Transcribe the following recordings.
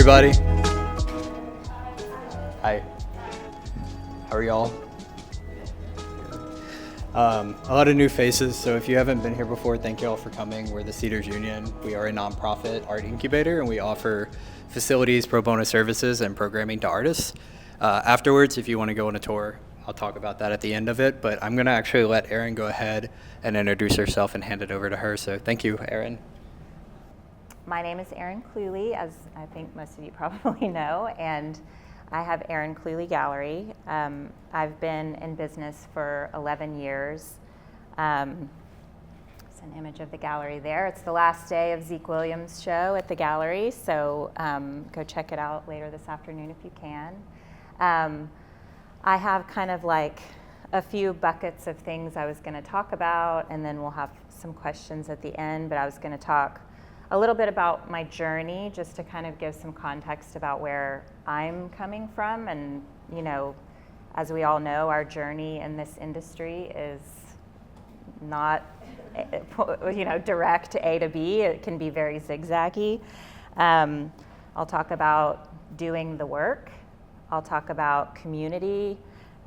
everybody. Hi. How are y'all? A lot of new faces, so if you haven't been here before, thank you all for coming. We're the Cedars Union. We are a nonprofit art incubator, and we offer facilities, pro bono services, and programming to artists. Afterwards, if you want to go on a tour, I'll talk about that at the end of it, but I'm going to actually let Erin go ahead and introduce herself and hand it over to her. So thank you, Erin. My name is Erin Cluley, as I think most of you probably know, and I have Erin Cluley Gallery. I've been in business for 11 years. It's an image of the gallery there. It's the last day of Zeke Williams' show at the gallery, so go check it out later this afternoon if you can. I have kind of like a few buckets of things I was going to talk about, and then we'll have some questions at the end, but I was going to talk a little bit about my journey, just to kind of give some context about where I'm coming from. And, you know, as we all know, our journey in this industry is not, you know, direct A to B. It can be very zigzaggy. I'll talk about doing the work. I'll talk about community.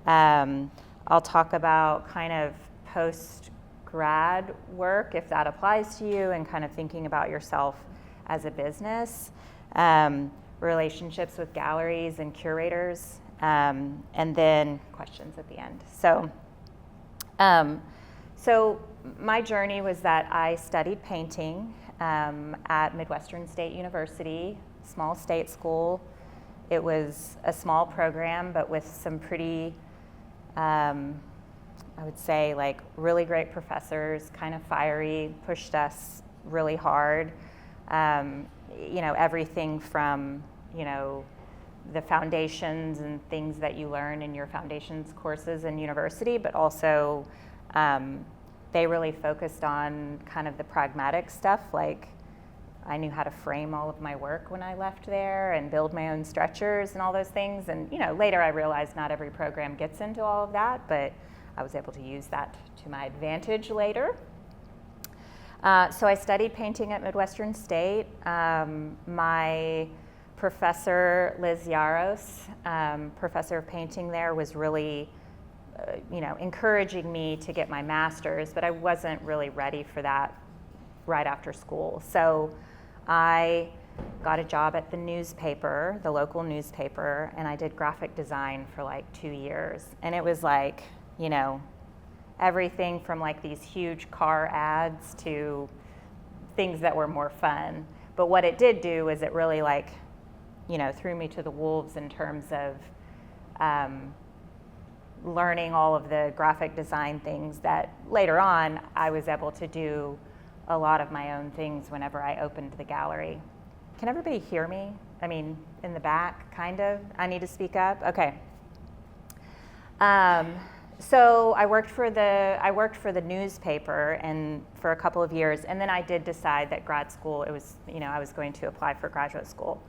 I'll talk about kind of post-grad work, if that applies to you, and kind of thinking about yourself as a business, relationships with galleries and curators, and then questions at the end. So my journey was that I studied painting at Midwestern State University, small state school. It was a small program, but with some pretty, I would say, like really great professors, kind of fiery, pushed us really hard. You know, everything from, you know, the foundations and things that you learn in your foundations courses in university, but also they really focused on kind of the pragmatic stuff. Like, I knew how to frame all of my work when I left there and build my own stretchers and all those things. And, you know, later I realized not every program gets into all of that, but I was able to use that to my advantage later. So I studied painting at Midwestern State. My professor, Liz Yaros, professor of painting there, was really, you know, encouraging me to get my master's, but I wasn't really ready for that right after school. So I got a job at the newspaper, the local newspaper, and I did graphic design for like 2 years. And it was like, you know, everything from like these huge car ads to things that were more fun. But what it did do is it really, like, you know, threw me to the wolves in terms of learning all of the graphic design things that later on I was able to do a lot of my own things whenever I opened the gallery. Can everybody hear me? I mean, in the back, kind of? I need to speak up? Okay. So I worked for the newspaper and for a couple of years, and then I did decide that grad school, it was, you know, I was going to apply for graduate school,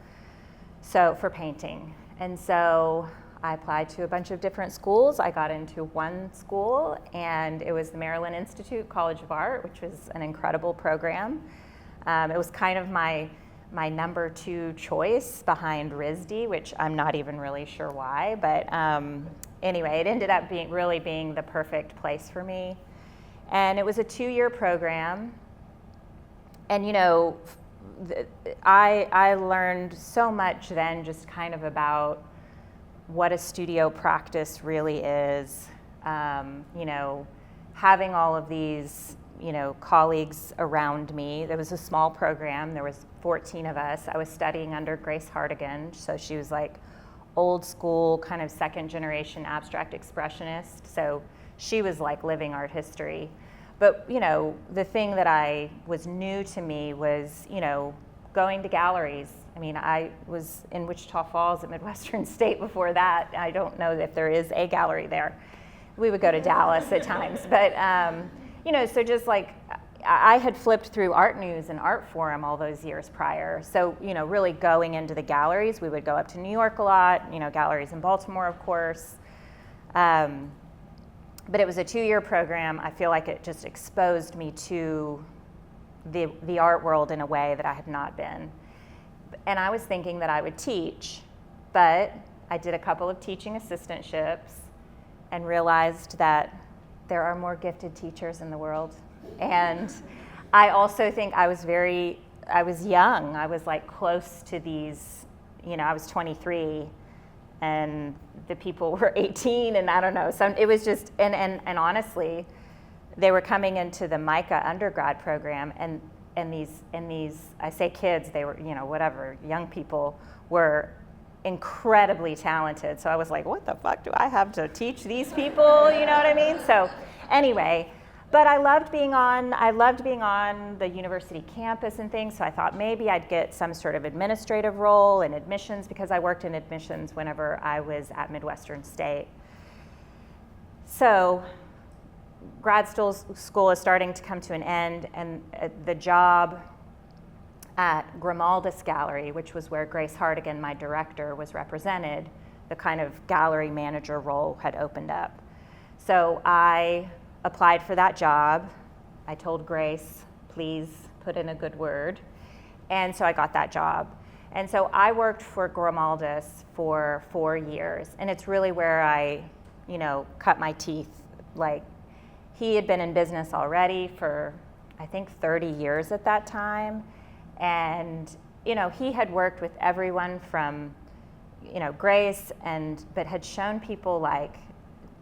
so for painting. And so I applied to a bunch of different schools. I got into one school, and it was the Maryland Institute College of Art, which was an incredible program. It was kind of my number 2 choice behind RISD, which I'm not even really sure why, but anyway, it ended up being the perfect place for me. And it was a 2-year program. And, you know, I learned so much then, just kind of about what a studio practice really is. You know, having all of these, you know, colleagues around me. There was a small program. There was 14 of us. I was studying under Grace Hardigan, so she was like old school, kind of second generation abstract expressionist. So she was like living art history. But, you know, the thing that was new to me was, you know, going to galleries. I mean, I was in Wichita Falls at Midwestern State before that. I don't know if there is a gallery there. We would go to Dallas at times, but you know, so just like I had flipped through Art News and Art Forum all those years prior. So, you know, really going into the galleries, we would go up to New York a lot, you know, galleries in Baltimore, of course. But it was a 2-year program. I feel like it just exposed me to the art world in a way that I had not been. And I was thinking that I would teach, but I did a couple of teaching assistantships and realized that there are more gifted teachers in the world. And I also think I was young. I was like close to these, I was 23 and the people were 18 and I don't know. So it was just, and honestly, they were coming into the MICA undergrad program and these, I say kids, they were, whatever, young people were incredibly talented. So I was like, what the fuck do I have to teach these people? You know what I mean? So anyway, but I loved being on the university campus and things. So I thought maybe I'd get some sort of administrative role in admissions because I worked in admissions whenever I was at Midwestern State. So grad school is starting to come to an end, and the job at Grimaldis Gallery, which was where Grace Hardigan, my director, was represented, the kind of gallery manager role had opened up. So I applied for that job. I told Grace, please put in a good word. And so I got that job. And so I worked for Grimaldis for 4 years. And it's really where I, cut my teeth. Like, he had been in business already for, I think, 30 years at that time. And, he had worked with everyone from, Grace, but had shown people like,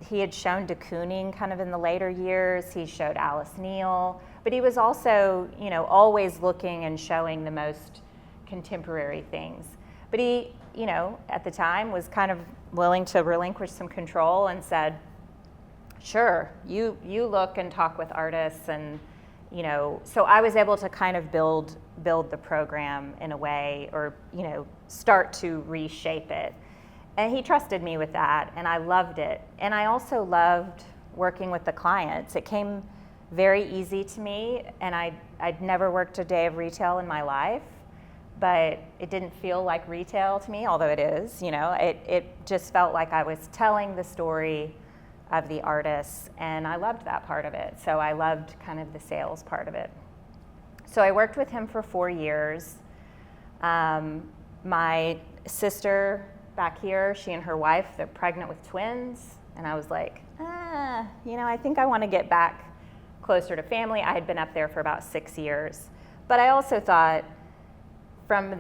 he had shown de Kooning kind of in the later years. He showed Alice Neal, but he was also, always looking and showing the most contemporary things. But he, at the time was kind of willing to relinquish some control and said, sure, you look and talk with artists, and so I was able to kind of build the program in a way, or start to reshape it. And he trusted me with that, and I loved it. And I also loved working with the clients. It came very easy to me, and I'd never worked a day of retail in my life, but it didn't feel like retail to me, although it is. It just felt like I was telling the story of the artists, and I loved that part of it. So I loved kind of the sales part of it. So I worked with him for 4 years. My sister back here, she and her wife, they're pregnant with twins, and I was like, I think I want to get back closer to family. I had been up there for about 6 years. But I also thought from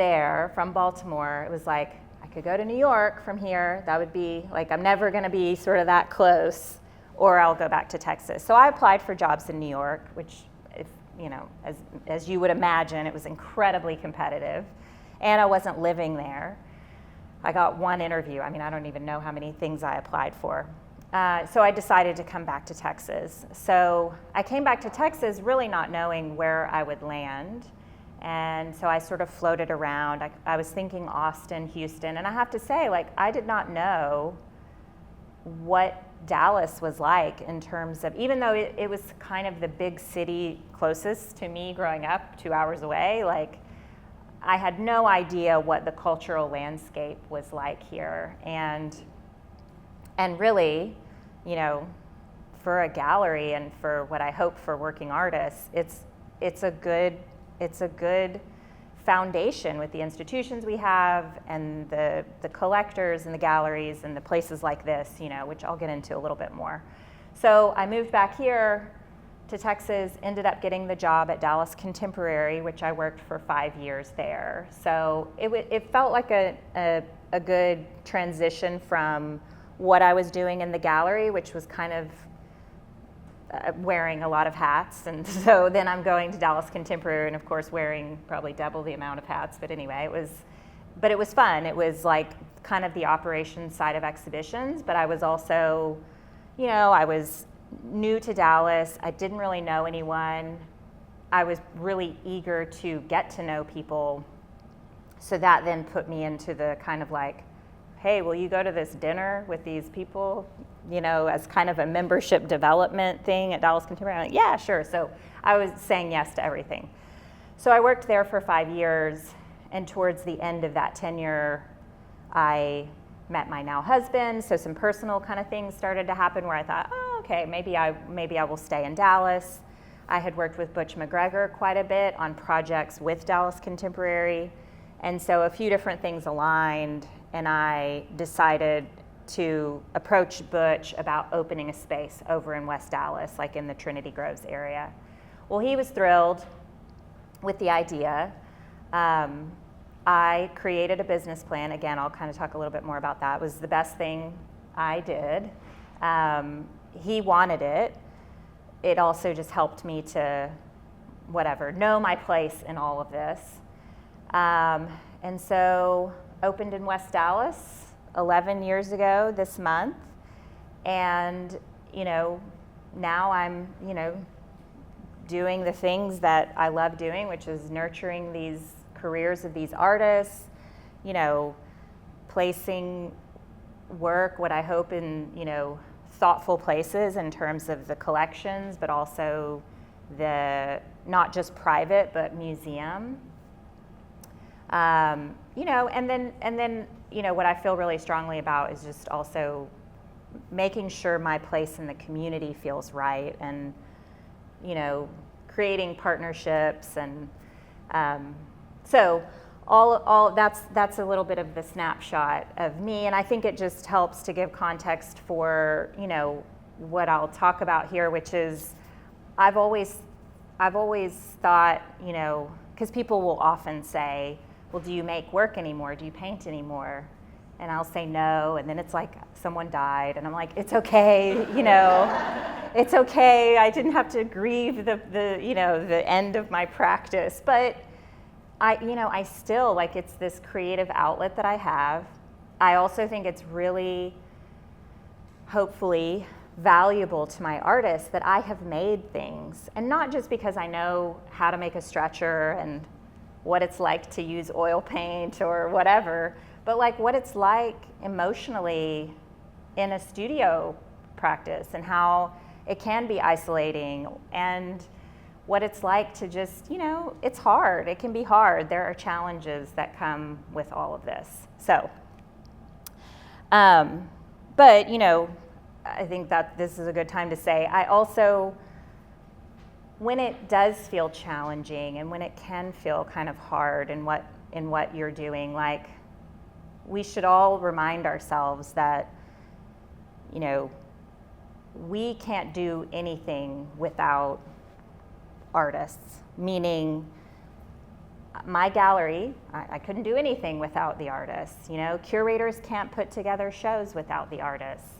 Baltimore, it was like, I could go to New York from here. That would be like, I'm never going to be sort of that close, or I'll go back to Texas. So I applied for jobs in New York, which, as you would imagine, it was incredibly competitive, and I wasn't living there. I got one interview. I don't even know how many things I applied for. So I decided to come back to Texas. So I came back to Texas really not knowing where I would land. And so I sort of floated around. I was thinking Austin, Houston, and I have to say, I did not know what Dallas was like in terms of, even though it was kind of the big city closest to me growing up, 2 hours away, I had no idea what the cultural landscape was like here. And really, for a gallery and for what I hope for working artists, it's a good foundation with the institutions we have and the collectors and the galleries and the places like this, which I'll get into a little bit more. So I moved back here to Texas, ended up getting the job at Dallas Contemporary, which I worked for 5 years there. So it felt like a good transition from what I was doing in the gallery, which was kind of wearing a lot of hats. And so then I'm going to Dallas Contemporary, and of course wearing probably double the amount of hats. But anyway, it was fun. It was like kind of the operations side of exhibitions, but I was also, I was new to Dallas. I didn't really know anyone. I was really eager to get to know people. So that then put me into the kind of like, hey, will you go to this dinner with these people, as kind of a membership development thing at Dallas Contemporary? I'm like, yeah, sure. So I was saying yes to everything. So I worked there for 5 years, and towards the end of that tenure, I met my now husband. So some personal kind of things started to happen where I thought, oh, okay, maybe I will stay in Dallas. I had worked with Butch McGregor quite a bit on projects with Dallas Contemporary. And so a few different things aligned, and I decided to approach Butch about opening a space over in West Dallas, like in the Trinity Groves area. Well, he was thrilled with the idea. I created a business plan. Again, I'll kind of talk a little bit more about that. It was the best thing I did. He wanted it. It also just helped me to, know my place in all of this. And so opened in West Dallas 11 years ago this month. And, now I'm, doing the things that I love doing, which is nurturing these careers of these artists, placing work, what I hope in, thoughtful places in terms of the collections, but also the, not just private, but museum. And then, what I feel really strongly about is just also making sure my place in the community feels right, and, creating partnerships. And so all that's a little bit of the snapshot of me. And I think it just helps to give context for, what I'll talk about here, which is I've always thought, because people will often say, well, do you make work anymore? Do you paint anymore? And I'll say no, and then it's like someone died, and I'm like, it's okay, it's okay. I didn't have to grieve the end of my practice, but I still, it's this creative outlet that I have. I also think it's really, hopefully, valuable to my artists that I have made things, and not just because I know how to make a stretcher and what it's like to use oil paint or whatever, but what it's like emotionally in a studio practice, and how it can be isolating, and what it's like to just, it's hard. It can be hard. There are challenges that come with all of this. So, but, I think that this is a good time to say, I also, when it does feel challenging and when it can feel kind of hard in what you're doing, we should all remind ourselves that, we can't do anything without artists, meaning my gallery, I couldn't do anything without the artists. Curators can't put together shows without the artists.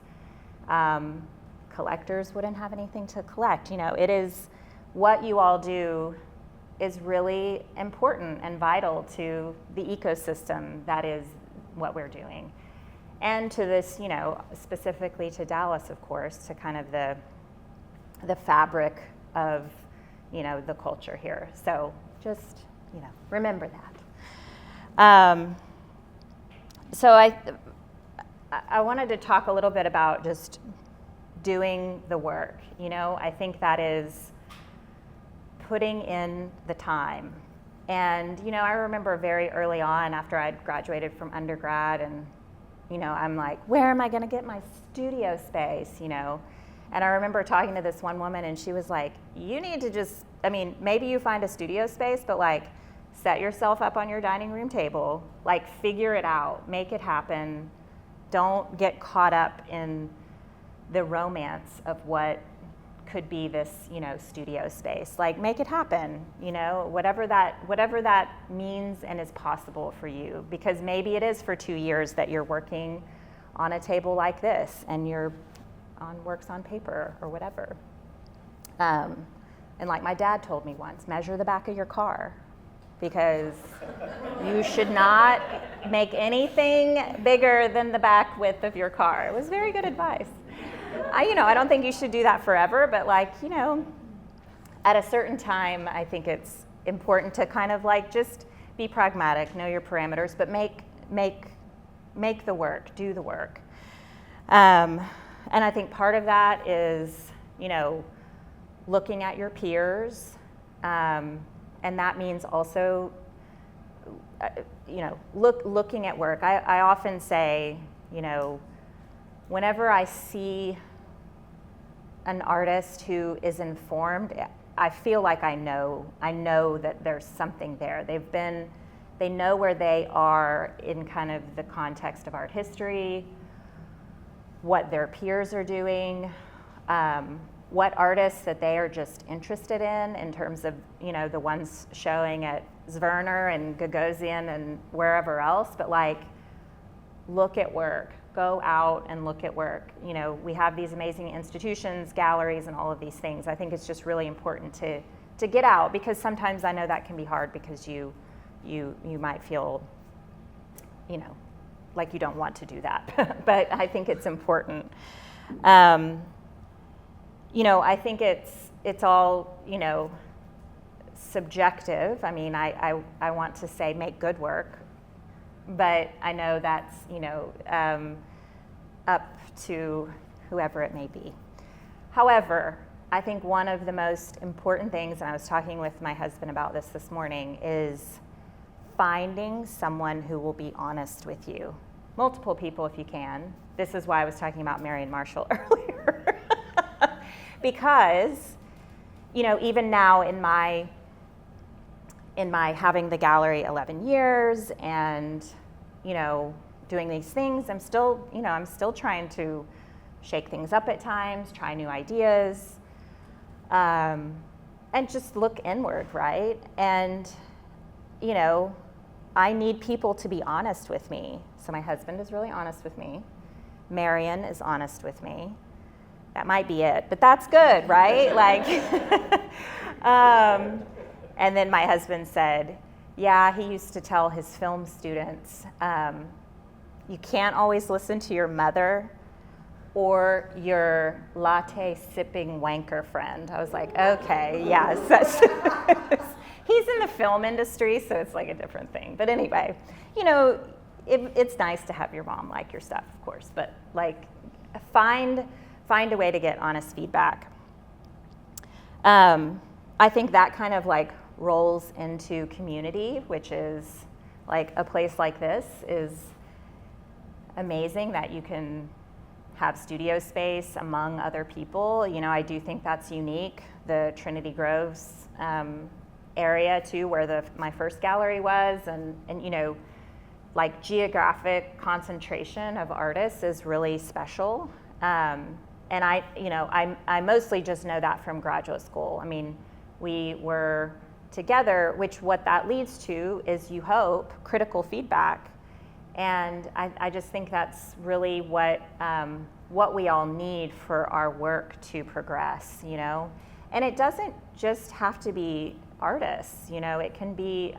Collectors wouldn't have anything to collect. It is, what you all do is really important and vital to the ecosystem that is what we're doing. And to this, specifically to Dallas, of course, to kind of the fabric of, the culture here. So just, remember that. So I wanted to talk a little bit about just doing the work. I think that is putting in the time. And, I remember very early on after I'd graduated from undergrad, and, I'm like, where am I going to get my studio space, And I remember talking to this one woman, and she was like, you need to just, maybe you find a studio space, but set yourself up on your dining room table, figure it out, make it happen. Don't get caught up in the romance of what could be this, studio space. Make it happen, whatever that means and is possible for you. Because maybe it is for 2 years that you're working on a table like this, and you're works on paper or whatever. And like my dad told me once, measure the back of your car, because you should not make anything bigger than the back width of your car. It was very good advice. I don't think you should do that forever, but at a certain time, I think it's important to kind of just be pragmatic, know your parameters, but make the work, do the work. And I think part of that is, looking at your peers, and that means also, looking at work. I often say, whenever I see an artist who is informed, I feel like I know that there's something there. They've They know where they are in kind of the context of art history, what their peers are doing, what artists that they are just interested in terms of, the ones showing at Zwerner and Gagosian and wherever else, but like, look at work, go out and look at work. We have these amazing institutions, galleries, and all of these things. I think it's just really important to get out, because sometimes I know that can be hard because you might feel, like you don't want to do that, but I think it's important. I think it's all, subjective. I mean, I want to say make good work, but I know that's, up to whoever it may be. However, I think one of the most important things, and I was talking with my husband about this morning, is finding someone who will be honest with you. Multiple people if you can. This is why I was talking about Marion Marshall earlier. Because, even now in my having the gallery 11 years and, doing these things, I'm still trying to shake things up at times, try new ideas, and just look inward, right? And, I need people to be honest with me. So my husband is really honest with me. Marion is honest with me. That might be it, but that's good, right? Like, and then my husband said, yeah, he used to tell his film students, you can't always listen to your mother or your latte sipping wanker friend. I was like, okay, yes. He's in the film industry, so it's like a different thing. But anyway, it's nice to have your mom like your stuff, of course, but like find a way to get honest feedback. I think that kind of like rolls into community, which is like a place like this is amazing that you can have studio space among other people. I do think that's unique. The Trinity Groves area too, where my first gallery was, and like geographic concentration of artists is really special. And I mostly just know that from graduate school. I mean, we were together, what that leads to is, you hope, critical feedback. And I just think that's really what we all need for our work to progress, And it doesn't just have to be artists, it can be,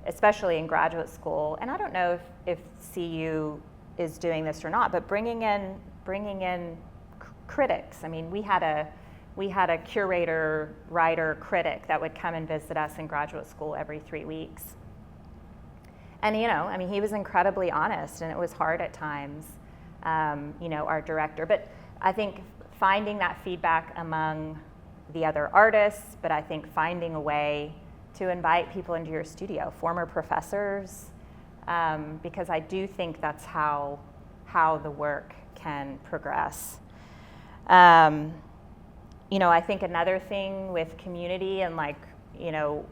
especially in graduate school, and I don't know if CU is doing this or not, but bringing in critics. We had a curator, writer, critic that would come and visit us in graduate school every 3 weeks. And he was incredibly honest, and it was hard at times, our director. But I think finding that feedback among the other artists, but I think finding a way to invite people into your studio, former professors, because I do think that's how the work can progress. I think another thing with community and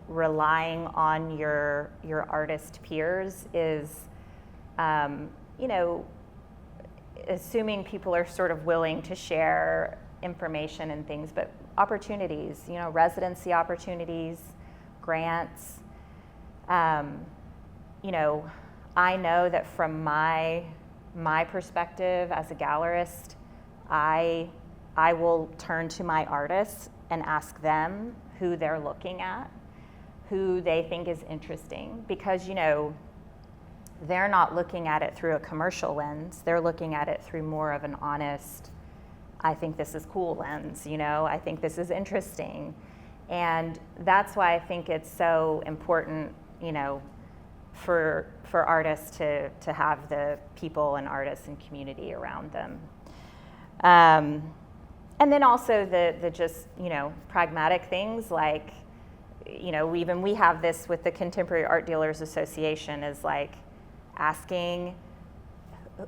relying on your artist peers is, assuming people are sort of willing to share information and things, but opportunities, residency opportunities, grants. I know that from my perspective as a gallerist, I will turn to my artists and ask them who they're looking at, who they think is interesting, because they're not looking at it through a commercial lens. They're looking at it through more of an honest, I think this is cool lens, I think this is interesting. And that's why I think it's so important, for artists to have the people and artists and community around them. And then also the just, pragmatic things like, we have this with the Contemporary Art Dealers Association, is like asking,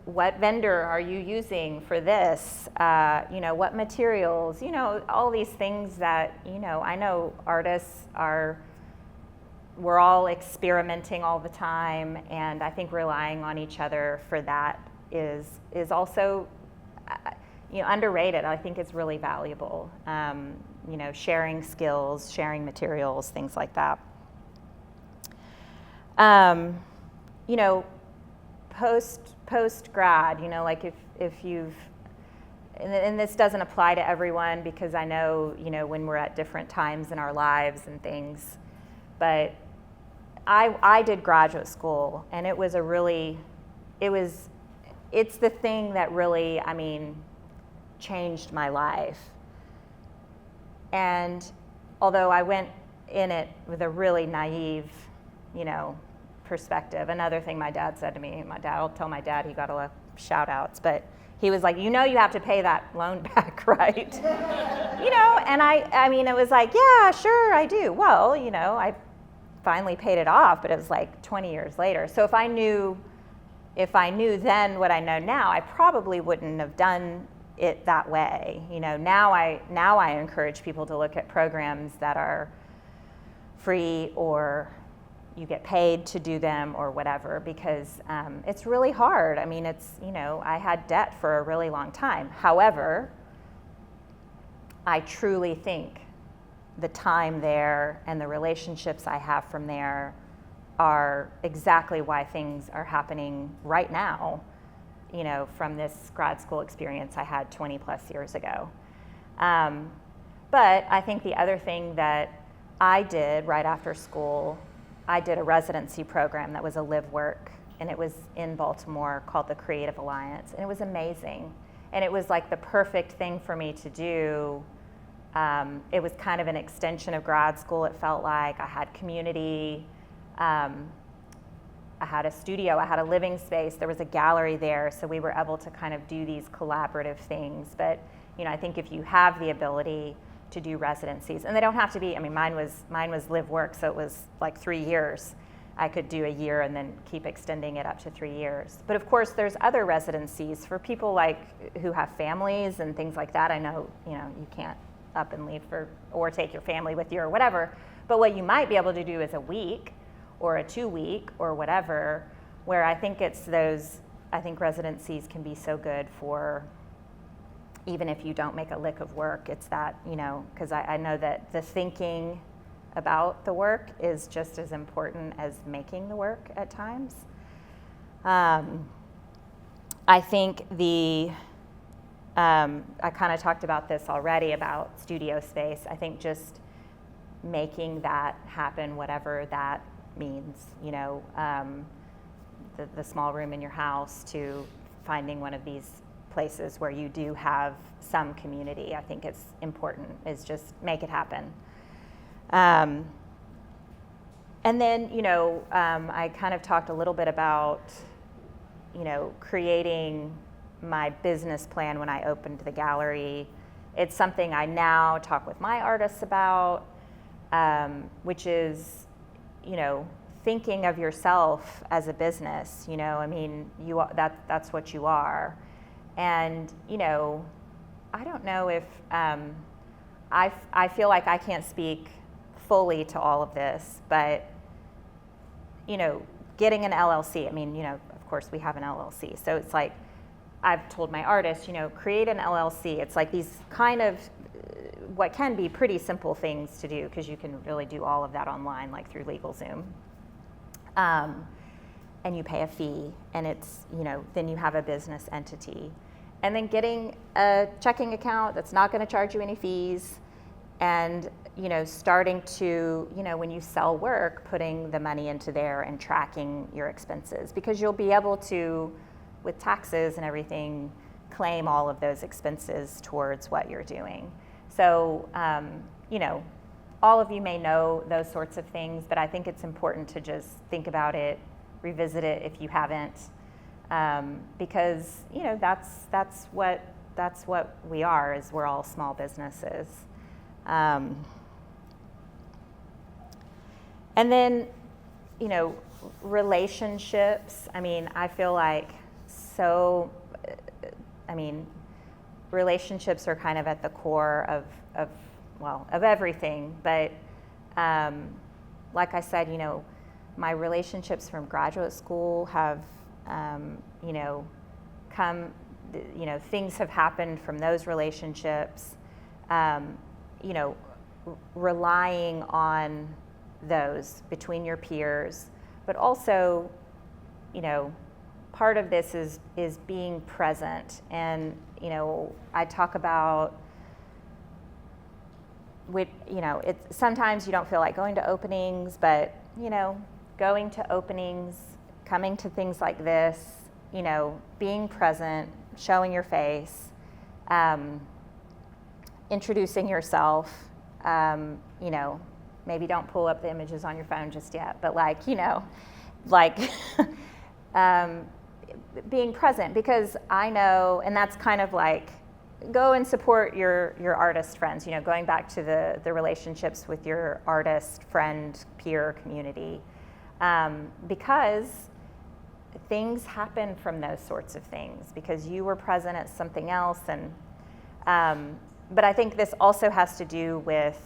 what vendor are you using for this? What materials? All these things that, I know artists are we're all experimenting all the time, and I think relying on each other for that is also underrated. I think it's really valuable. Sharing skills, sharing materials, things like that. Post-grad, like if you've, and this doesn't apply to everyone because I know, when we're at different times in our lives and things, but I did graduate school, and it's the thing that really, changed my life. And although I went in it with a really naive, perspective. Another thing my dad said to me, I'll tell my dad, he got a lot of shout outs, but he was like, you have to pay that loan back, right? And it was like, yeah, sure, I do. Well, I finally paid it off, but it was like 20 years later. So if I knew then what I know now, I probably wouldn't have done it that way. Now I encourage people to look at programs that are free or you get paid to do them or whatever, because it's really hard. I had debt for a really long time. However, I truly think the time there and the relationships I have from there are exactly why things are happening right now, from this grad school experience I had 20 plus years ago. But I think the other thing that I did right after school, I did a residency program that was a live work, and it was in Baltimore called the Creative Alliance, and it was amazing. And it was like the perfect thing for me to do. It was kind of an extension of grad school. It felt like I had community. I had a studio, I had a living space, there was a gallery there, so we were able to kind of do these collaborative things. But I think if you have the ability to do residencies, and they don't have to be, mine was live work, so it was like 3 years. I could do a year and then keep extending it up to 3 years. But of course, there's other residencies for people who have families and things like that. I know, you can't up and leave or take your family with you or whatever. But what you might be able to do is a week or a 2 week or whatever, where I think residencies can be so good for, even if you don't make a lick of work, it's that, because I know that the thinking about the work is just as important as making the work at times. I think I kind of talked about this already about studio space. I think just making that happen, whatever that means, the small room in your house to finding one of these places where you do have some community, I think it's important, is just make it happen. And then, I kind of talked a little bit about, creating my business plan when I opened the gallery. It's something I now talk with my artists about, which is, thinking of yourself as a business. That's what you are. And, I don't know if, I feel like I can't speak fully to all of this, but, getting an LLC, of course we have an LLC. So it's like, I've told my artists, create an LLC. It's like these kind of, what can be pretty simple things to do, because you can really do all of that online, like through LegalZoom. And you pay a fee, and it's, then you have a business entity. And then getting a checking account that's not going to charge you any fees, and, starting to, when you sell work, putting the money into there and tracking your expenses, because you'll be able to, with taxes and everything, claim all of those expenses towards what you're doing. So, all of you may know those sorts of things, but I think it's important to just think about it, revisit it if you haven't, because that's what we are, is we're all small businesses. And then, relationships. I feel like relationships are kind of at the core of everything, but like I said, my relationships from graduate school have, come, things have happened from those relationships, relying on those between your peers, but also, part of this is being present. And, I talk about, sometimes you don't feel like going to openings, but, going to openings, coming to things like this, being present, showing your face, introducing yourself, maybe don't pull up the images on your phone just yet, but being present, because I know, and that's kind of like, go and support your artist friends, going back to the relationships with your artist friend, peer community, because things happen from those sorts of things, because you were present at something else. And but I think this also has to do with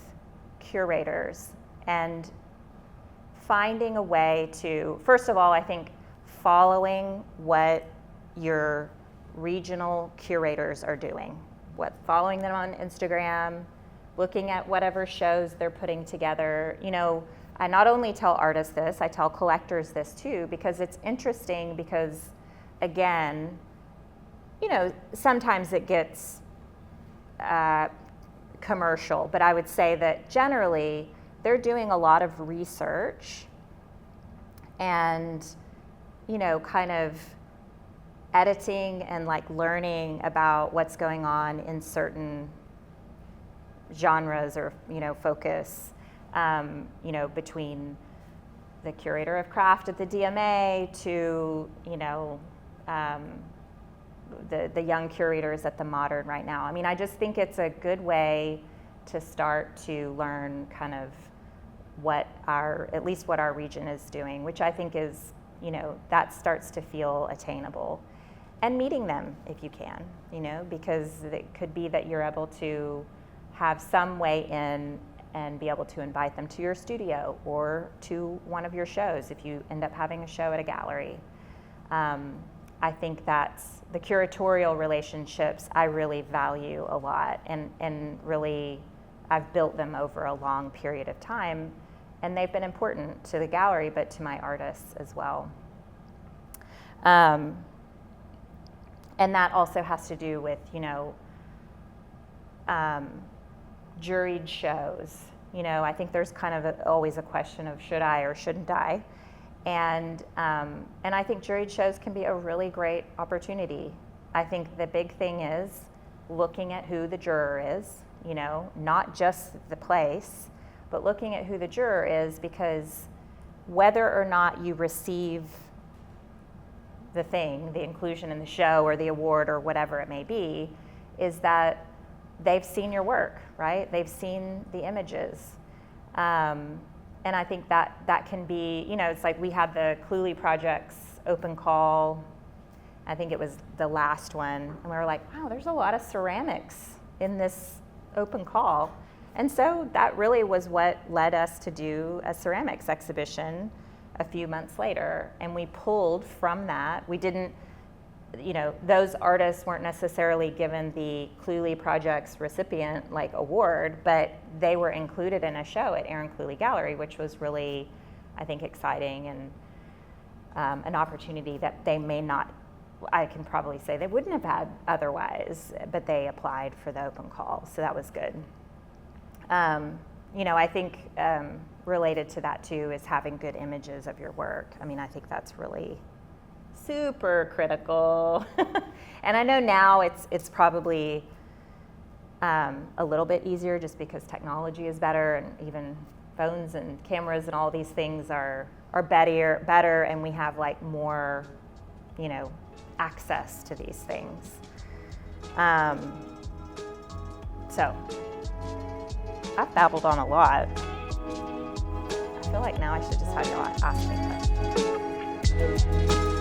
curators and finding a way to, first of all, I think following what your regional curators are doing, following them on Instagram, looking at whatever shows they're putting together. I not only tell artists this, I tell collectors this too, because it's interesting, because again, sometimes it gets commercial, but I would say that generally they're doing a lot of research and, kind of editing and learning about what's going on in certain genres or, focus, between the curator of craft at the DMA to, the young curators at the Modern right now. I mean, I just think it's a good way to start to learn kind of at least what our region is doing, which I think is, that starts to feel attainable. And meeting them if you can, because it could be that you're able to have some way in and be able to invite them to your studio or to one of your shows if you end up having a show at a gallery. I think that's the curatorial relationships I really value a lot, and really I've built them over a long period of time, and they've been important to the gallery, but to my artists as well. And that also has to do with, juried shows. I think there's kind of always a question of should I or shouldn't I? And I think juried shows can be a really great opportunity. I think the big thing is looking at who the juror is, not just the place, but looking at who the juror is, because whether or not you receive the inclusion in the show or the award or whatever it may be, is that they've seen your work, right? They've seen the images. And I think that can be, it's like we had the Cluley Project's open call. I think it was the last one. And we were like, wow, there's a lot of ceramics in this open call. And so that really was what led us to do a ceramics exhibition a few months later. And we pulled from that. We didn't, those artists weren't necessarily given the Cluley Project's recipient award, but they were included in a show at Erin Cluley Gallery, which was really, I think, exciting and an opportunity that they may not, I can probably say they wouldn't have had otherwise, but they applied for the open call, so that was good. I think related to that too is having good images of your work. I mean, I think that's really super critical. And I know now it's probably a little bit easier just because technology is better, and even phones and cameras and all these things are better, and we have more, access to these things. So I've babbled on a lot. I feel like now I should just have you ask me questions.